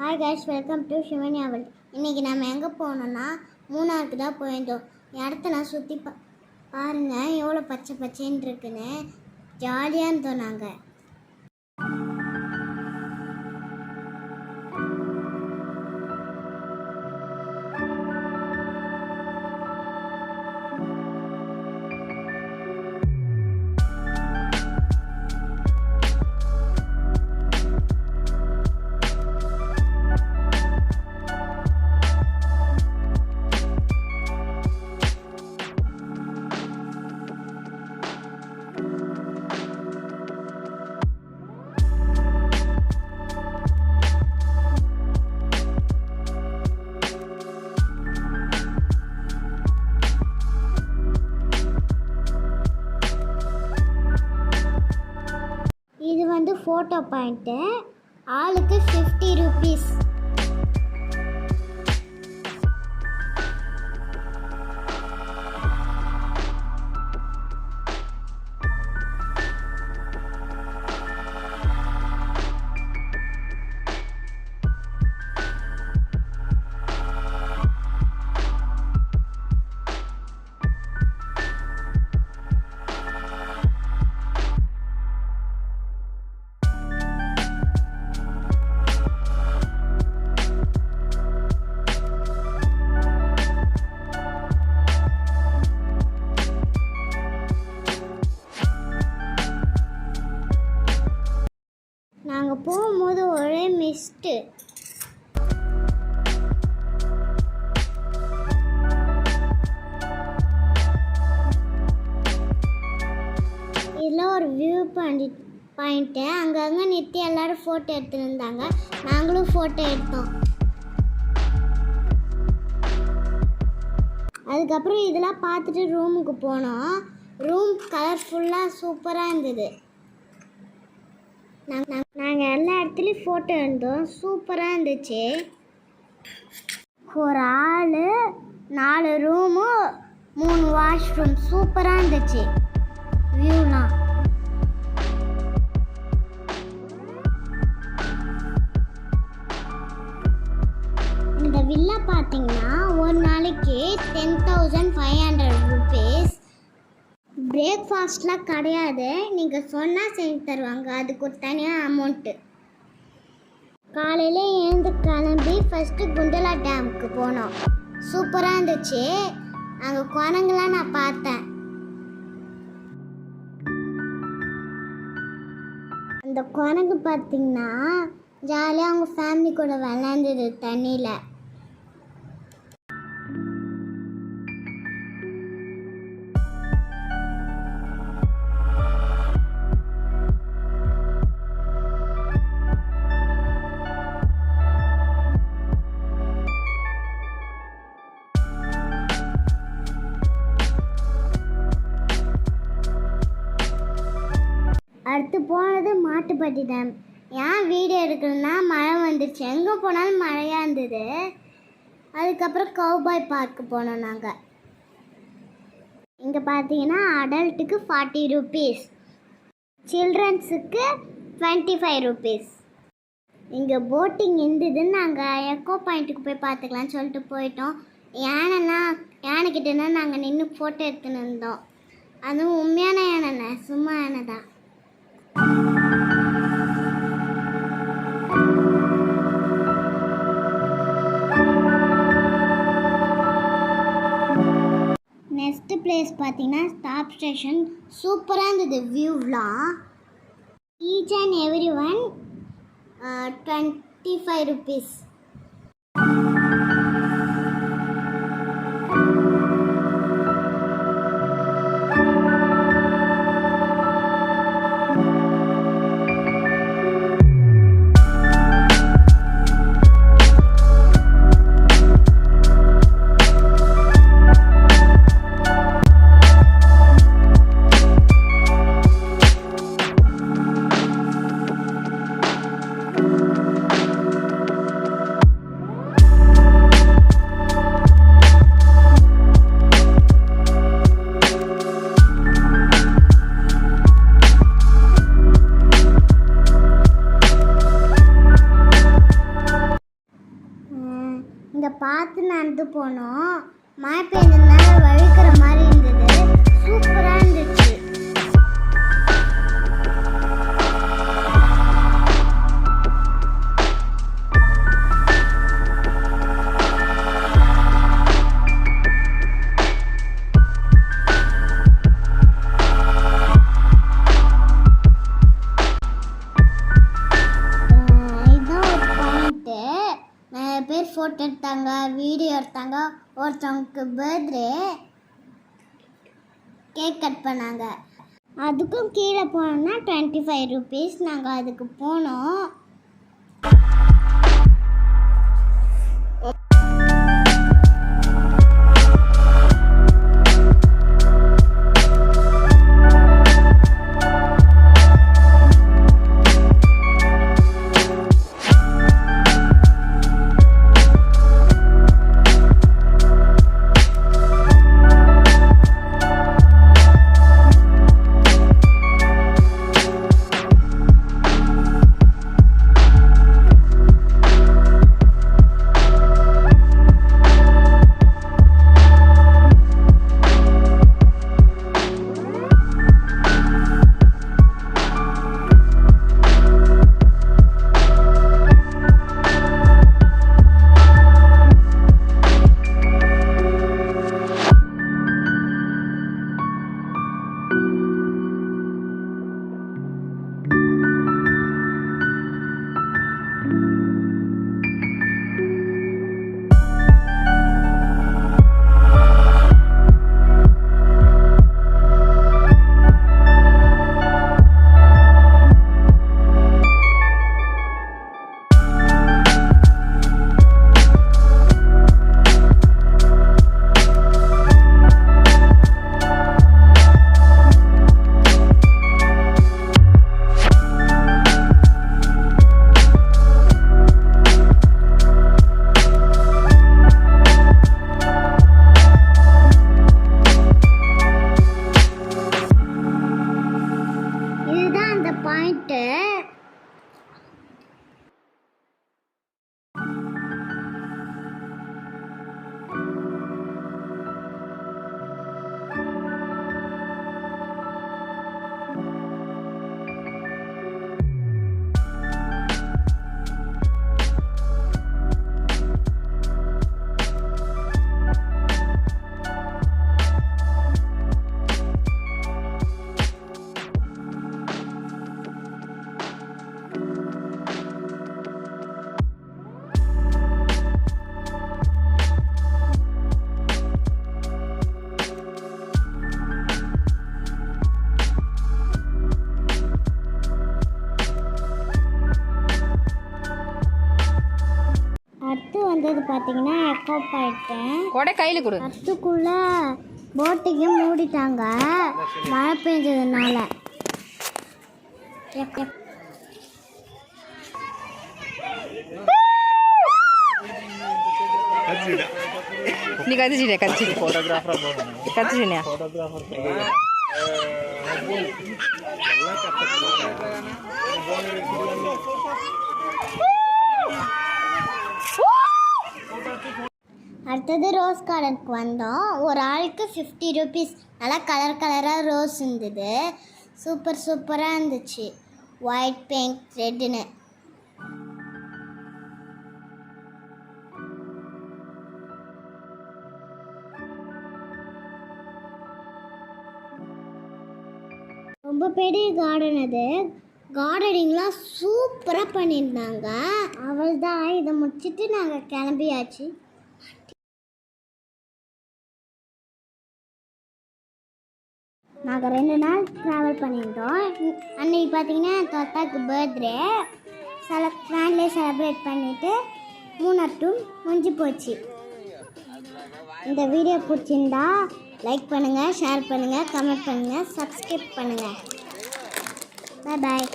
Hi guys, welcome to சிவனி அவள். இன்றைக்கி நம்ம எங்கே போனோம்னா மூணாருக்கு தான் போயிருந்தோம். இடத்த நான் சுற்றி பாருங்கள் எவ்வளோ பச்சை பச்சைன்னு இருக்குன்னு. ஜாலியாக இருந்தோம் நாங்கள். இது வந்து ஃபோட்டோ பாயிண்ட்டு. ஆளுக்கு 50 ரூபீஸ். நாங்கள் போகும்போது ஒரே மிஸ்ட்டு. இதில் ஒரு வியூ பாயிண்ட்டு. அங்கங்கே நிறுத்தி எல்லோரும் ஃபோட்டோ எடுத்துருந்தாங்க. நாங்களும் ஃபோட்டோ எடுத்தோம். அதுக்கப்புறம் இதெல்லாம் பார்த்துட்டு ரூமுக்கு போனோம். ரூம் கலர்ஃபுல்லாக சூப்பராக இருந்தது. நாங்கள் எல்லா இடத்துலையும் ஃபோட்டோ எடுத்தோம். சூப்பராக இருந்துச்சு. ஒரு ஆள் 4 ரூமு 3 வாஷ்ரூம். சூப்பராக இருந்துச்சு வியூலாம். இந்த வில்லா பார்த்தீங்கன்னா ஒரு நாளைக்கு 10,500 ரூபீஸ். பிரேக்ஃபாஸ்ட்லாம் கிடையாது, நீங்கள் சொன்னால் செஞ்சு தருவாங்க. அதுக்கு ஒரு தனியாக அமௌண்ட்டு. காலையில் எழுந்து கிளம்பி ஃபஸ்ட்டு குண்டலா டேமுக்கு போனோம். சூப்பராக இருந்துச்சு. அங்கே குரங்குலாம் நான் பார்த்தேன். அந்த குரங்கு பார்த்திங்கன்னா ஜாலியாக அவங்க ஃபேமிலி கூட விளையாண்டுது தண்ணியில். அடுத்து போனது மாட்டுப்பட்டி டேம். ஏன் வீடியோ எடுக்கணும்னா மழை வந்துடுச்சு. எங்கே போனாலும் மழையாக இருந்தது. அதுக்கப்புறம் கவுபாய் பார்க்கு போனோம் நாங்கள். இங்கே பார்த்தீங்கன்னா அடல்ட்டுக்கு 40 ரூபீஸ், சில்ட்ரன்ஸுக்கு 25 ரூபீஸ். இங்கே போட்டிங் இருந்ததுன்னு நாங்கள் எக்கோ பாயிண்ட்டுக்கு போய் பார்த்துக்கலான்னு சொல்லிட்டு போயிட்டோம். யானைக்கிட்டனா நாங்கள் நின்று ஃபோட்டோ எடுத்துன்னு இருந்தோம். அதுவும் உண்மையான யானை, சும்மா யானை தான். நெக்ஸ்ட் பிளேஸ் பார்த்தீங்கன்னா ஸ்டாப் ஸ்டேஷன். சூப்பராக இருந்தது வியூலாம். Each and every one 25 rupees. பார்த்து நடந்து போனோம். மழை பெஞ்சதுனால வழுக்கிற மாதிரி இருந்தது. சூப்பராக இருந்துச்சு. பேர் ஃபோட்டோ எடுத்தாங்க, வீடியோ எடுத்தாங்க. ஒருத்தவங்களுக்கு பர்த்டே கேக் கட் பண்ணாங்க. அதுக்கும் கீழே போனோம்னா 25 rupees. நாங்கள் அதுக்கு போனோம். பாயிண்ட்டு. அடுத்து வந்தது பார்த்தீங்கன்னா எக்கோ பாயிண்ட். கையில் கொடு. அதுக்குள்ள போட்டுக்கு மூடிட்டாங்க மழை பெஞ்சதுனால. நீ கத்திச்சிட்டியா? கத்திச்சிட்டியா? அடுத்தது ரோஸ் கார்டனுக்கு வந்தோம். ஒரு ஆளுக்கு 50 rupees. நல்லா கலர் கலராக ரோஸ் இருந்தது. சூப்பராக இருந்துச்சு. ஒயிட், பிங்க், ரெட்டுன்னு. ரொம்ப பெரிய கார்டன் அது. கார்டனிங்லாம் சூப்பராக பண்ணியிருந்தாங்க. அவள் தான் இதை முடிச்சுட்டு நாங்கள் கிளம்பியாச்சு. நாங்கள் 2 நாள் ட்ராவல் பண்ணியிருந்தோம். அன்றைக்கி பார்த்தீங்கன்னா என் தாத்தாக்கு பர்த்டே கிராண்ட்லேயே செலிப்ரேட் பண்ணிவிட்டு 3 முடிஞ்சு போச்சு. இந்த வீடியோ பிடிச்சிருந்தா லைக் பண்ணுங்கள், ஷேர் பண்ணுங்கள், கமெண்ட் பண்ணுங்கள், சப்ஸ்கிரைப் பண்ணுங்கள். பாய்.